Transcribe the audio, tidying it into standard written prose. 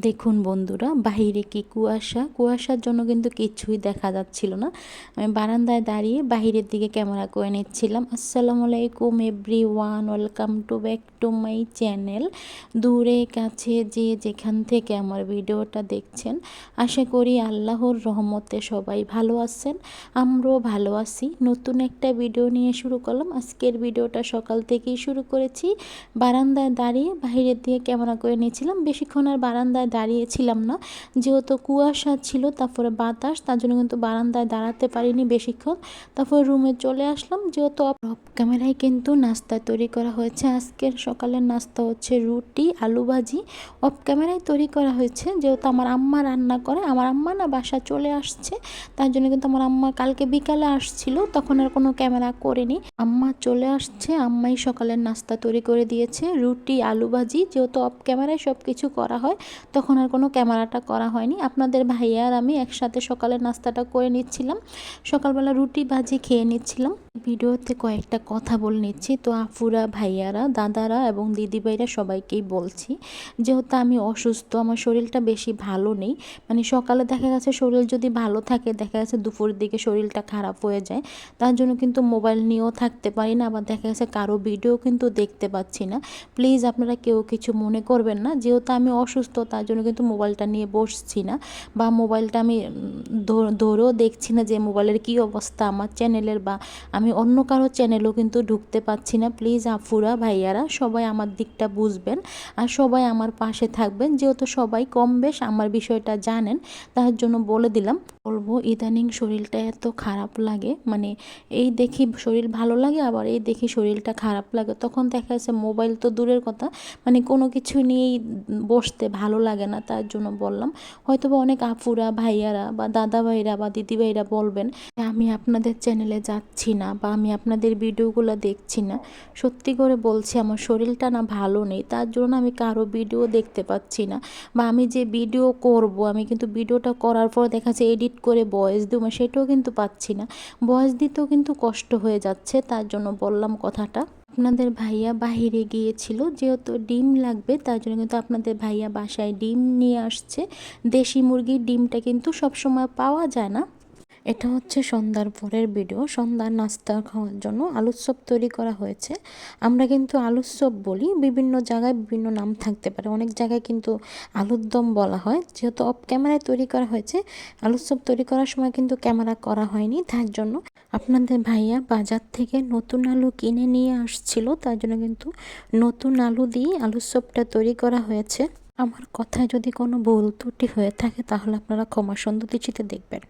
দেখুন বন্ধুরা, বাহিরে কি কুয়াশা। কুয়াশার জন্য কিন্তু কিছুই দেখা যাচ্ছিল না। আমি বারান্দায় দাঁড়িয়ে বাহিরের দিকে ক্যামেরা করে নিচ্ছিলাম। আসসালামু আলাইকুম everyone, welcome to back to my channel. দূরে কাছে যে যেখান থেকে আমার ভিডিওটা দেখছেন, আশা করি আল্লাহর রহমতে সবাই ভালো আছেন, আমরাও ভালো আছি। নতুন একটা ভিডিও নিয়ে শুরু করলাম। আজকের ভিডিওটা সকাল থেকেই শুরু করেছি। বারান্দায় দাঁড়িয়ে বাহিরের দিকে ক্যামেরা করে নিয়েছিলাম। বেশিক্ষণ আর বারান্দায় দাঁড়িয়েছিলাম না, যেহেতু কুয়াশা ছিল, তারপরে বাতাস, তার জন্য কিন্তু বারান্দায় দাঁড়াতে পারিনি বেশিক্ষণ। তারপর রুমে চলে আসলাম। যেহেতু অফ ক্যামেরায় কিন্তু নাস্তা তৈরি করা হয়েছে। আজকের সকালের নাস্তা হচ্ছে রুটি আলু ভাজি। অফ ক্যামেরায় তৈরি করা হয়েছে, যেহেতু আমার আম্মা রান্না করে। আমার আম্মা না বাসা চলে আসছে, তার জন্য কিন্তু আমার আম্মা কালকে বিকালে আসছিল, তখন আর কোনো ক্যামেরা করিনি। আম্মা চলে আসছে, আম্মাই সকালের নাস্তা তৈরি করে দিয়েছে, রুটি আলু ভাজি। যেহেতু অফ ক্যামেরায় সব কিছু করা হয়, তখন আর কোনো ক্যামেরাটা করা হয়নি। আপনাদের ভাইয়া আর আমি একসাথে সকালের নাস্তাটা করে নিচ্ছিলাম। সকালবেলা রুটি ভাজি খেয়ে নিচ্ছিলাম। ভিডিওতে কয়েকটা কথা বলে নিচ্ছি। তো আফুরা, ভাইয়ারা, দাদারা এবং দিদিভাইরা সবাইকেই বলছি, যেহেতু আমি অসুস্থ, আমার শরীরটা বেশি ভালো নেই। মানে সকালে দেখা গেছে শরীর যদি ভালো থাকে, দেখা গেছে দুপুরের দিকে শরীরটা খারাপ হয়ে যায়। তার জন্য কিন্তু মোবাইল নিয়েও থাকতে পারি না, আবার দেখা গেছে কারো ভিডিও কিন্তু দেখতে পাচ্ছি না। প্লিজ আপনারা কেউ কিছু মনে করবেন না। যেহেতু আমি অসুস্থ, তার জন্য কিন্তু মোবাইলটা নিয়ে বসছি না, বা মোবাইলটা আমি ধরেও দেখছি না যে মোবাইলের কী অবস্থা আমার চ্যানেলের, বা আমি অন্য কারো চ্যানেলও কিন্তু ঢুকতে পাচ্ছি না। প্লিজ আফুরা, ভাইয়ারা সবাই আমার দিকটা বুঝবেন আর সবাই আমার পাশে থাকবেন। যেহেতু সবাই কম বেশ আমার বিষয়টা জানেন, তার জন্য বলে দিলাম। বলবো, ইদানিং শরীরটা এত খারাপ লাগে, মানে এই দেখি শরীর ভালো লাগে, আবার এই দেখি শরীরটা খারাপ লাগে। তখন দেখা যাচ্ছে মোবাইল তো দূরের কথা, মানে কোনো কিছু নিয়েই বসতে ভালো লাগে না। তার জন্য বললাম। হয়তো বা অনেক আফুরা, ভাইয়ারা বা দাদা ভাইরা বা দিদি ভাইরা বলবেন আমি আপনাদের চ্যানেলে যাচ্ছি না, বা আমি আপনাদের ভিডিওগুলো দেখছি না। সত্যি করে বলছি, আমার শরীরটা না ভালো নেই, তার জন্য আমি কারো ভিডিও দেখতে পাচ্ছি না। বা আমি যে ভিডিও করব, আমি কিন্তু ভিডিওটা করার পর দেখা যাচ্ছে এডিট করে ভয়েস দেবো, সেটাও কিন্তু পাচ্ছি না। ভয়েস দিতেও কিন্তু কষ্ট হয়ে যাচ্ছে, তার জন্য বললাম কথাটা। আপনাদের ভাইয়া বাহিরে গিয়েছিল, যেহেতু ডিম লাগবে, তার জন্য কিন্তু আপনাদের ভাইয়া বাসায় ডিম নিয়ে আসছে। দেশি মুরগির ডিমটা কিন্তু সবসময় পাওয়া যায় না। এটা হচ্ছে সন্ধ্যার পরের ভিডিও। সন্ধ্যার নাস্তা খাওয়ার জন্য আলুর চপ তৈরি করা হয়েছে। আমরা কিন্তু আলুর চপ বলি, বিভিন্ন জায়গায় বিভিন্ন নাম থাকতে পারে। অনেক জায়গায় কিন্তু আলুর দম বলা হয়। যেহেতু অফ ক্যামেরায় তৈরি করা হয়েছে, আলুর চপ তৈরি করার সময় কিন্তু ক্যামেরা করা হয়নি, তার জন্য। আপনাদের ভাইয়া বাজার থেকে নতুন আলু কিনে নিয়ে আসছিল, তার জন্য কিন্তু নতুন আলু দিয়ে আলুর চপটা তৈরি করা হয়েছে। আমার কথায় যদি কোনো ভুল ত্রুটি হয়ে থাকে, তাহলে আপনারা ক্ষমা সুন্দর দৃষ্টিতে দেখবেন।